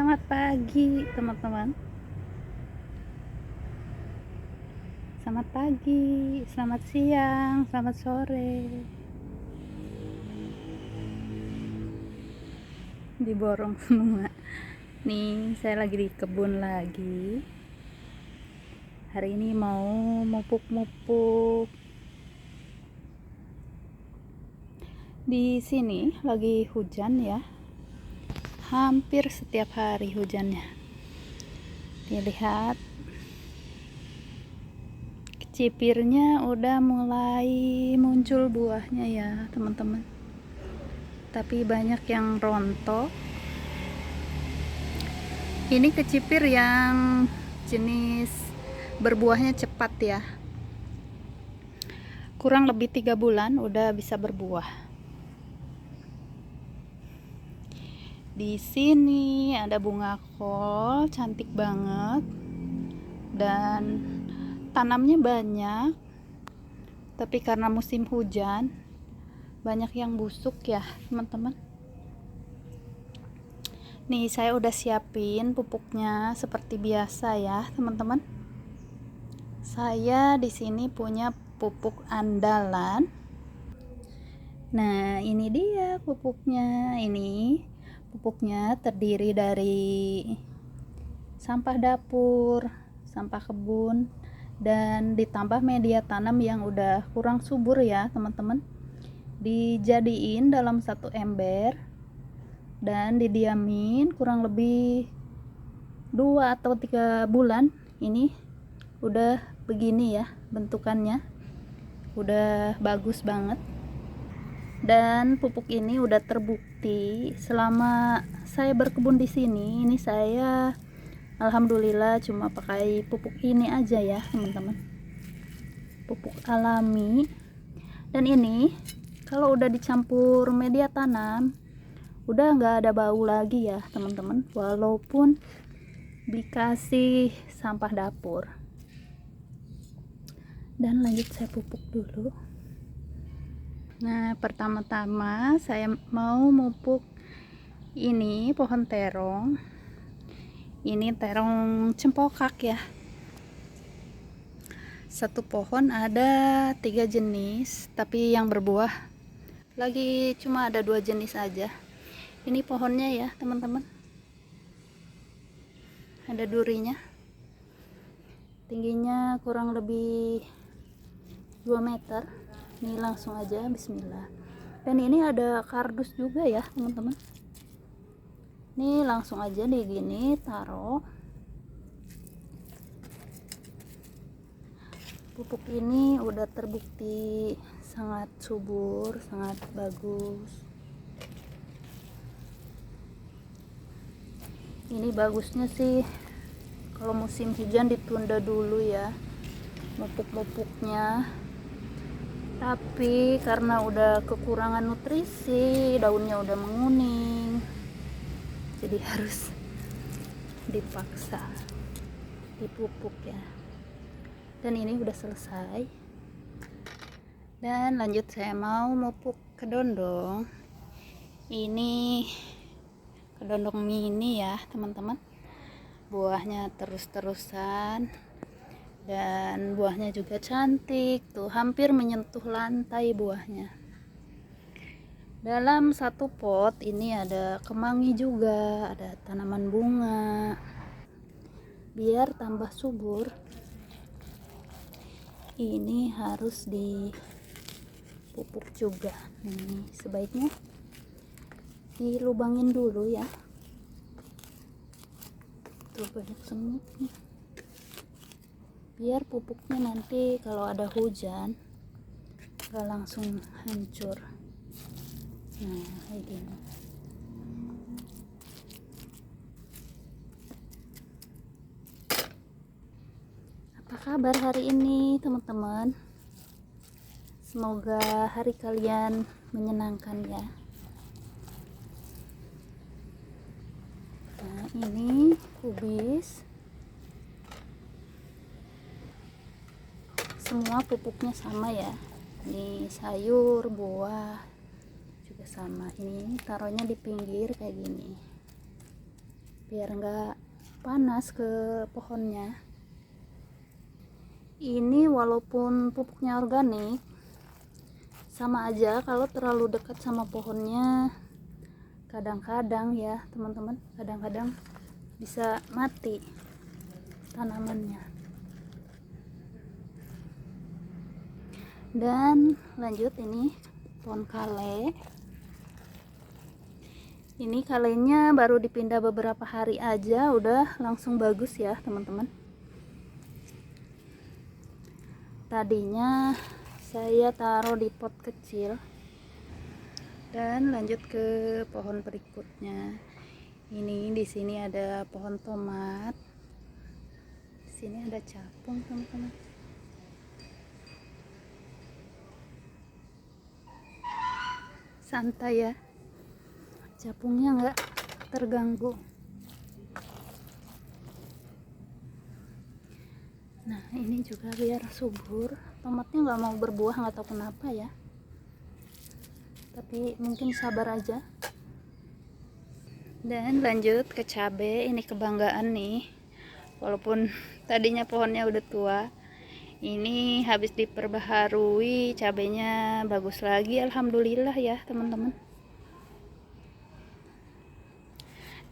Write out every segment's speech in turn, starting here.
Selamat pagi teman-teman. Selamat pagi, selamat siang, selamat sore. Diborong semua. Nih, saya lagi di kebun lagi. Hari ini mau mupuk-mupuk. Di sini lagi hujan ya. Hampir setiap hari hujannya. Dilihat cipirnya udah mulai muncul buahnya ya teman-teman, tapi banyak yang rontok. Ini kecipir yang jenis berbuahnya cepat ya, kurang lebih 3 bulan udah bisa berbuah. Di sini ada bunga kol cantik banget dan tanamnya banyak, tapi karena musim hujan banyak yang busuk ya teman-teman. Nih, saya udah siapin pupuknya seperti biasa ya teman-teman. Saya di sini punya pupuk andalan. Nah, ini dia pupuknya. Ini pupuknya terdiri dari sampah dapur, sampah kebun, dan ditambah media tanam yang udah kurang subur ya teman-teman. Dijadiin dalam satu ember dan didiamin kurang lebih 2 atau 3 bulan. Ini udah begini ya bentukannya, udah bagus banget. Dan pupuk ini udah terbukti selama saya berkebun di sini. Ini saya alhamdulillah cuma pakai pupuk ini aja ya teman-teman, pupuk alami. Dan ini kalau udah dicampur media tanam udah nggak ada bau lagi ya teman-teman, walaupun dikasih sampah dapur. Dan lanjut saya pupuk dulu. Nah, pertama-tama saya mau mupuk ini pohon terong. Ini terong cempokak ya. Satu pohon ada 3 jenis, tapi yang berbuah lagi cuma ada 2 jenis aja. Ini pohonnya ya teman-teman, ada durinya, tingginya kurang lebih 2 meter. Ini langsung aja bismillah. Dan ini ada kardus juga ya teman-teman. Ini langsung aja di gini taruh. Pupuk ini udah terbukti sangat subur, sangat bagus. Ini bagusnya sih kalau musim hujan ditunda dulu ya mupuk-mupuknya, tapi karena udah kekurangan nutrisi, daunnya udah menguning, jadi harus dipaksa dipupuk ya. Dan ini udah selesai. Dan lanjut saya mau mupuk kedondong. Ini kedondong mini ya teman-teman, buahnya terus-terusan dan buahnya juga cantik tuh, hampir menyentuh lantai buahnya. Dalam satu pot ini ada kemangi juga, ada tanaman bunga. Biar tambah subur ini harus dipupuk juga. Ini sebaiknya dilubangin dulu ya, tuh banyak semutnya, biar pupuknya nanti kalau ada hujan gak langsung hancur. Nah, kayak gini. Apa kabar hari ini teman-teman? Semoga hari kalian menyenangkan ya. Nah, ini kubis. Semua pupuknya sama ya. Ini sayur, buah juga sama. Ini taruhnya di pinggir kayak gini. biar nggak panas ke pohonnya. Ini walaupun pupuknya organik, sama aja kalau terlalu dekat sama pohonnya, kadang-kadang ya teman-teman, kadang-kadang bisa mati tanamannya. Dan lanjut, ini pohon kale. Ini kalenya baru dipindah beberapa hari aja udah langsung bagus ya teman-teman. Tadinya saya taruh di pot kecil. Dan lanjut ke pohon berikutnya. Ini di sini ada pohon tomat. Di sini ada capung teman-teman. Santai ya, capungnya nggak terganggu. Nah ini juga biar subur, tomatnya nggak mau berbuah, nggak tahu kenapa ya, tapi mungkin sabar aja. Dan lanjut ke cabai. Ini kebanggaan nih, walaupun tadinya pohonnya udah tua, ini habis diperbaharui, cabainya bagus lagi, alhamdulillah ya teman-teman.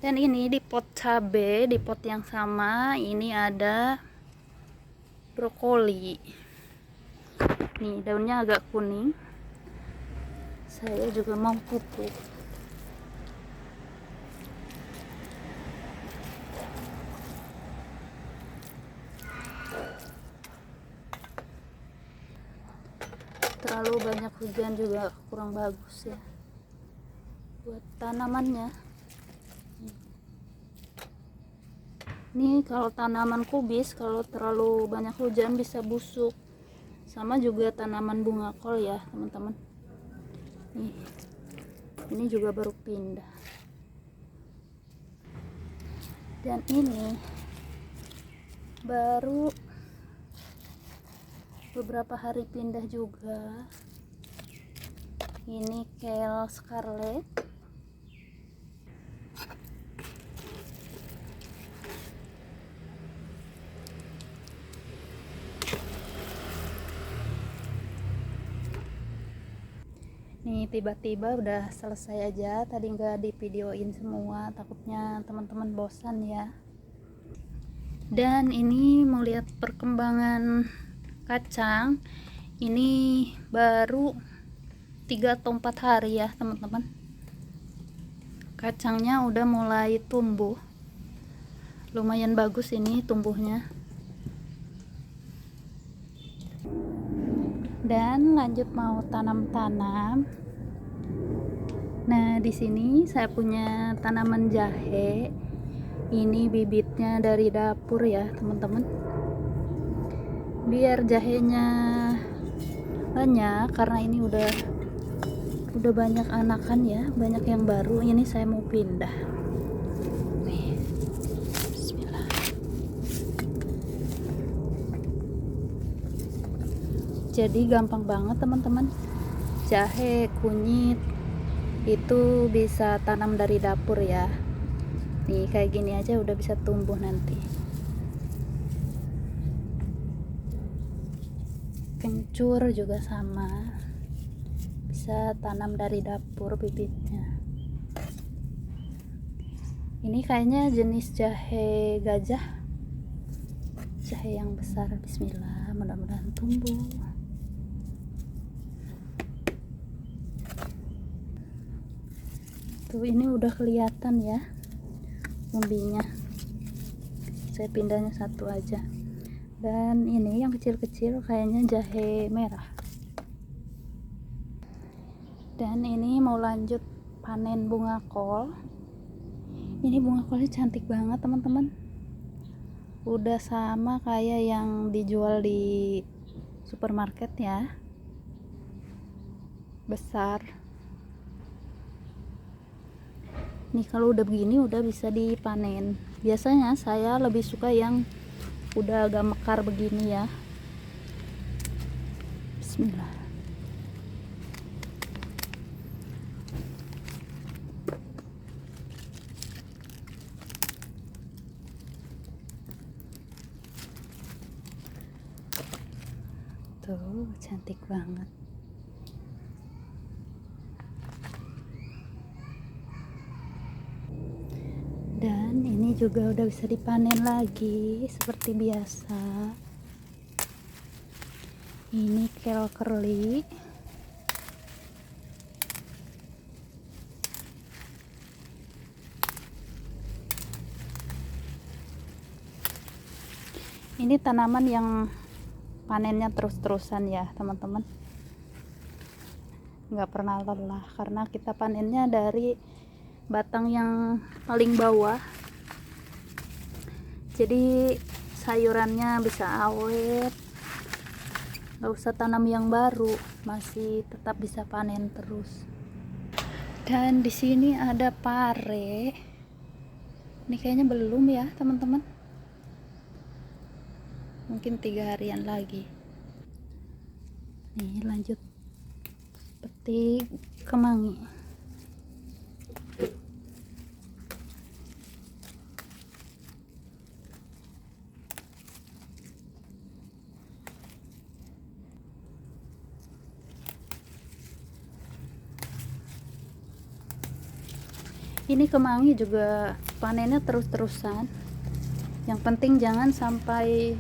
Dan ini di pot cabai, di pot yang sama, ini ada brokoli. Nih daunnya agak kuning, saya juga mau pupuk. Terlalu banyak hujan juga kurang bagus ya buat tanamannya. Ini kalau tanaman kubis, kalau terlalu banyak hujan bisa busuk. Sama juga tanaman bunga kol ya teman-teman. Ini juga baru pindah. Dan ini baru beberapa hari pindah juga. Ini kale scarlet. Nih tiba-tiba udah selesai aja, tadi nggak divideoin semua, takutnya teman-teman bosan ya. Dan ini mau lihat perkembangan kacang. Ini baru 3 atau 4 hari ya teman-teman, kacangnya udah mulai tumbuh, lumayan bagus ini tumbuhnya. Dan lanjut mau tanam-tanam. Nah di sini saya punya tanaman jahe. Ini bibitnya dari dapur ya teman-teman, biar jahenya banyak, karena ini udah banyak anakan ya, banyak yang baru. Ini saya mau pindah. Nih, bismillah. Jadi gampang banget teman-teman, jahe, kunyit itu bisa tanam dari dapur ya. Nih kayak gini aja udah bisa tumbuh nanti. Kencur juga sama, bisa tanam dari dapur bibitnya. Ini kayaknya jenis jahe gajah, jahe yang besar. Bismillah, mudah-mudahan tumbuh. Tuh ini udah kelihatan ya umbinya. Saya pindahnya satu aja. Dan ini yang kecil-kecil kayaknya jahe merah. Dan ini mau lanjut panen bunga kol. Ini bunga kolnya cantik banget teman-teman, udah sama kayak yang dijual di supermarket ya, besar. Nih kalau udah begini udah bisa dipanen. Biasanya saya lebih suka yang udah agak mekar begini ya. Bismillah. Tuh, cantik banget. Dan ini juga udah bisa dipanen lagi seperti biasa. Ini kel kerli. Ini tanaman yang panennya terus-terusan ya teman-teman, nggak pernah lelah karena kita panennya dari batang yang paling bawah, jadi sayurannya bisa awet, nggak usah tanam yang baru, masih tetap bisa panen terus. Dan di sini ada pare, ini kayaknya belum ya teman-teman, mungkin 3 harian lagi. Nih lanjut petik kemangi. Ini kemangi juga panennya terus-terusan, yang penting jangan sampai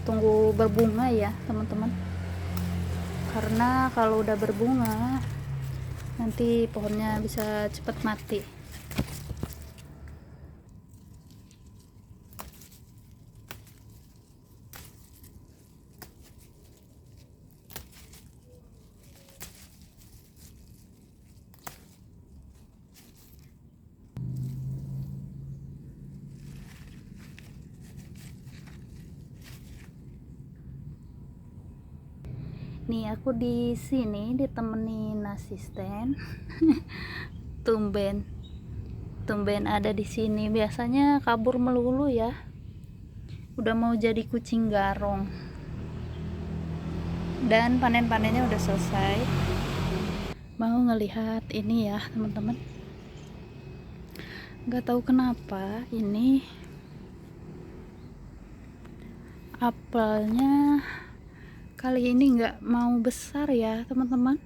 tunggu berbunga ya teman-teman, karena kalau udah berbunga nanti pohonnya bisa cepat mati. Nih aku di sini ditemenin asisten. tumben ada di sini, biasanya kabur melulu ya, udah mau jadi kucing garong. Dan panen-panennya udah selesai, mau ngelihat ini ya teman-teman, nggak tahu kenapa ini apelnya kali ini nggak mau besar ya teman-teman.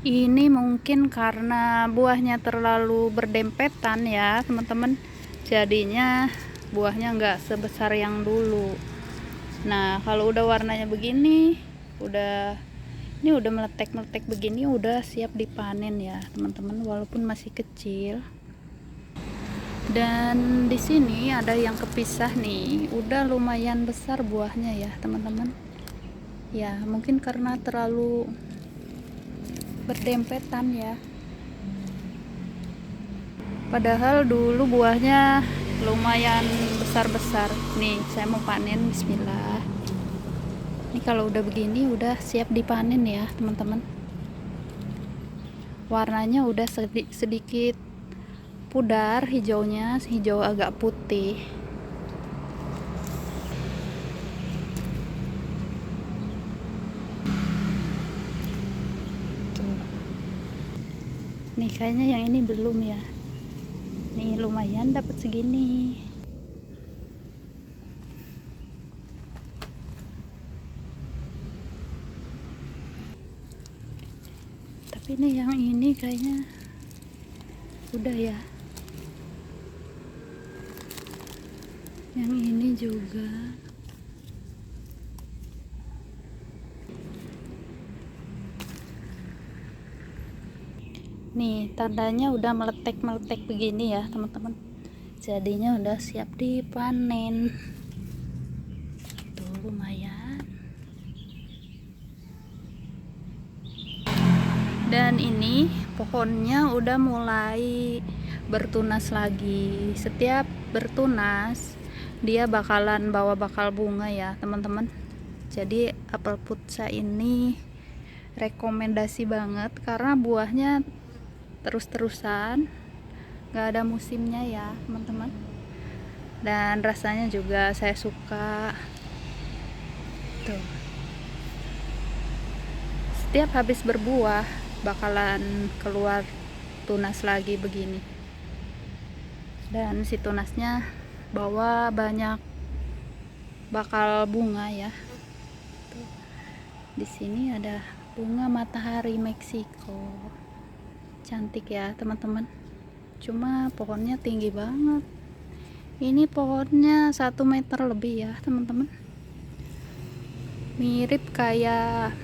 Ini mungkin karena buahnya terlalu berdempetan ya teman-teman, jadinya buahnya nggak sebesar yang dulu. Nah kalau udah warnanya begini, ini udah meletek-meletek begini, udah siap dipanen ya teman-teman, walaupun masih kecil. Dan di sini ada yang kepisah nih, udah lumayan besar buahnya ya teman-teman. Ya mungkin karena terlalu berdempetan ya. Padahal dulu buahnya lumayan besar-besar. Nih saya mau panen, bismillah. Ini kalau udah begini udah siap dipanen ya teman-teman. Warnanya udah sedikit pudar hijaunya, hijau agak putih. Tuh. Nih kayaknya yang ini belum ya. Nih lumayan dapat segini. Tapi nih yang ini kayaknya udah ya. Yang ini juga. Nih tandanya udah meletek-meletek begini ya teman-teman, jadinya udah siap dipanen. Tuh lumayan. Dan ini pohonnya udah mulai bertunas lagi. Setiap bertunas dia bakalan bawa bakal bunga ya teman-teman. Jadi apel putsa ini rekomendasi banget karena buahnya terus-terusan, nggak ada musimnya ya teman-teman. Dan rasanya juga saya suka. Tuh. Setiap habis berbuah bakalan keluar tunas lagi begini. Dan si tunasnya bawa banyak bakal bunga ya. Tuh, di sini ada bunga matahari Meksiko, cantik ya teman-teman. Cuma pohonnya tinggi banget, ini pohonnya 1 meter lebih ya teman-teman, mirip kayak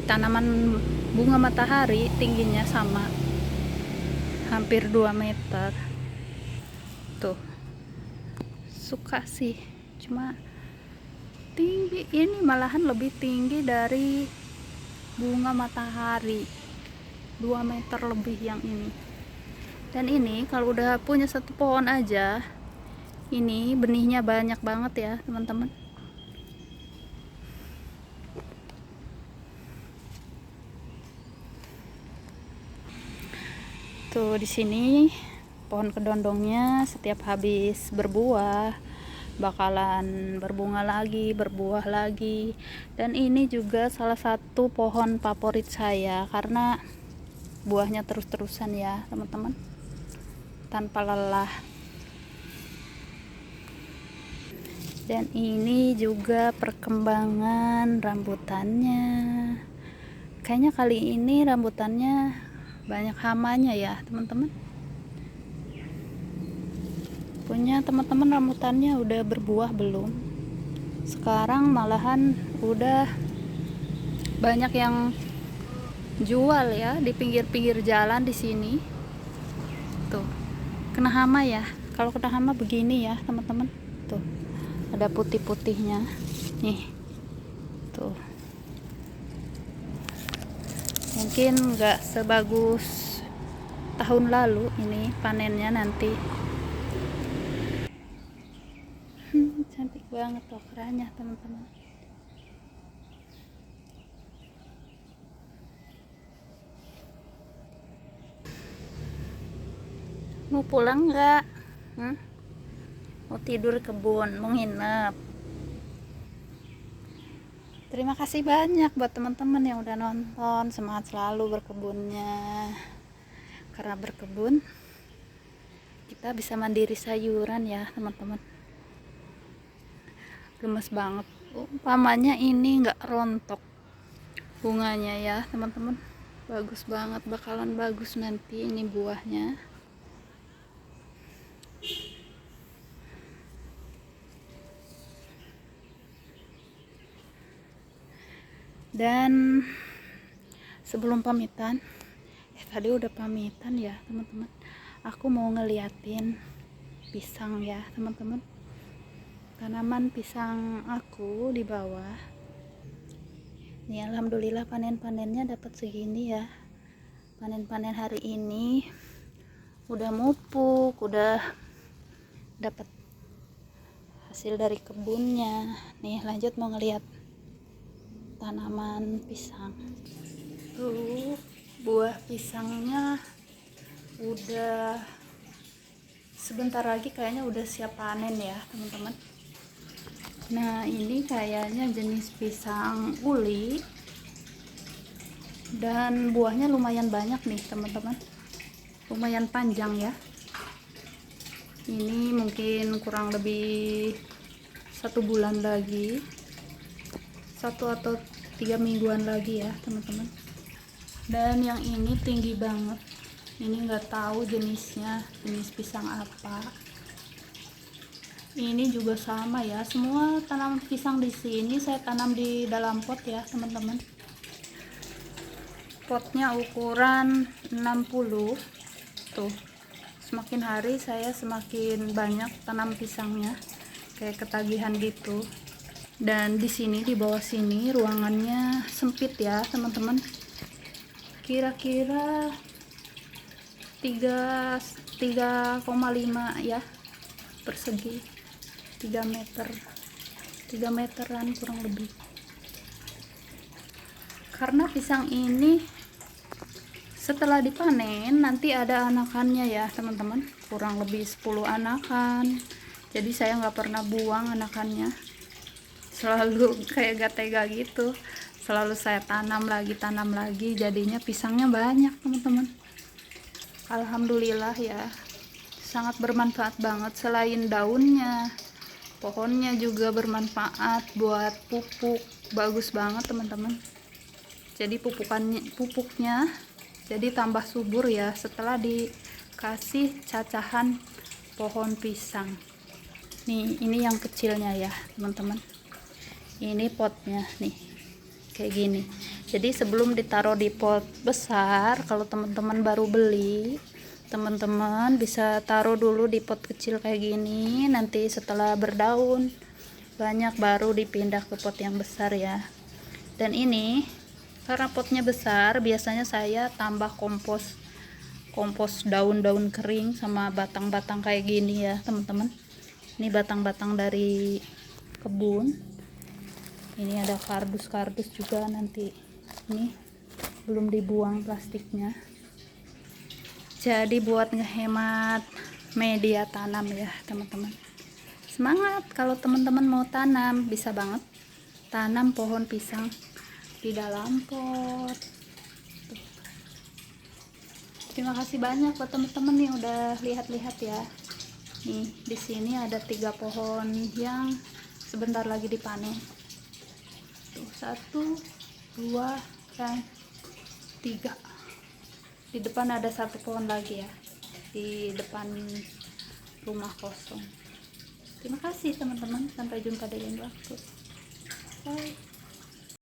tanaman bunga matahari, tingginya sama, hampir 2 meter. Tuh, suka sih, cuma tinggi, ini malahan lebih tinggi dari bunga matahari, 2 meter lebih yang ini. Dan ini kalau udah punya satu pohon aja, ini benihnya banyak banget ya teman-teman. Tuh di sini pohon kedondongnya setiap habis berbuah bakalan berbunga lagi, berbuah lagi. Dan ini juga salah satu pohon favorit saya karena buahnya terus-terusan ya teman-teman, tanpa lelah. Dan ini juga perkembangan rambutannya. Kayaknya kali ini rambutannya banyak hamanya ya teman-teman. Punya teman-teman rambutannya udah berbuah belum? Sekarang malahan udah banyak yang jual ya di pinggir-pinggir jalan di sini. Tuh, kena hama ya. Kalau kena hama begini ya teman-teman. Tuh, ada putih-putihnya. Nih. Tuh. Mungkin nggak sebagus tahun lalu ini panennya nanti. Cantik banget okranya teman-teman. Mau pulang nggak? Mau tidur kebun, mau nginep? Terima kasih banyak buat teman-teman yang udah nonton. Semangat selalu berkebunnya. Karena berkebun kita bisa mandiri sayuran ya teman-teman. Gemes banget. Umpamanya ini nggak rontok bunganya ya teman-teman. Bagus banget, bakalan bagus nanti ini buahnya. Dan sebelum pamitan, tadi udah pamitan ya teman-teman, aku mau ngeliatin pisang ya teman-teman. Tanaman pisang aku di bawah nih, alhamdulillah panen-panennya dapat segini ya. Panen-panen hari ini udah mupuk, udah dapat hasil dari kebunnya. Nih lanjut mau ngeliat tanaman pisang. Tuh, buah pisangnya udah sebentar lagi kayaknya udah siap panen ya teman-teman. Nah ini kayaknya jenis pisang uli dan buahnya lumayan banyak nih teman-teman, lumayan panjang ya. Ini mungkin kurang lebih 1 bulan lagi, 1 atau 3 mingguan lagi ya teman-teman. Dan yang ini tinggi banget, ini nggak tahu jenisnya, jenis pisang apa. Ini juga sama ya, semua tanaman pisang di sini saya tanam di dalam pot ya teman-teman. Potnya ukuran 60. Tuh, semakin hari saya semakin banyak tanam pisangnya, kayak ketagihan gitu. Dan di sini di bawah sini ruangannya sempit ya teman-teman, kira-kira 3,5 ya persegi, 3 meteran kurang lebih. Karena pisang ini setelah dipanen nanti ada anakannya ya teman-teman, kurang lebih 10 anakan. Jadi saya nggak pernah buang anakannya, selalu kayak gak tega gitu, selalu saya tanam lagi, jadinya pisangnya banyak teman-teman. Alhamdulillah ya, sangat bermanfaat banget. Selain daunnya, Pohonnya juga bermanfaat buat pupuk, bagus banget teman-teman. Jadi pupuknya jadi tambah subur ya setelah dikasih cacahan pohon pisang. Nih, ini yang kecilnya ya teman-teman. Ini potnya nih, kayak gini. Jadi sebelum ditaruh di pot besar, kalau teman-teman baru beli, teman-teman bisa taruh dulu di pot kecil kayak gini. Nanti setelah berdaun banyak baru dipindah ke pot yang besar ya. Dan ini karena potnya besar, biasanya saya tambah kompos daun-daun kering sama batang-batang kayak gini ya teman-teman. Ini batang-batang dari kebun. Ini ada kardus-kardus juga, nanti ini belum dibuang plastiknya. Jadi buat ngehemat media tanam ya teman-teman. Semangat kalau teman-teman mau tanam, bisa banget tanam pohon pisang di dalam pot. Terima kasih banyak buat teman-teman yang udah lihat-lihat ya. Nih, di sini ada 3 pohon yang sebentar lagi dipanen. Tuh, 1, 2, dan 3. Di depan ada 1 pohon lagi ya, di depan rumah kosong. Terima kasih teman-teman, sampai jumpa di lain waktu. Bye.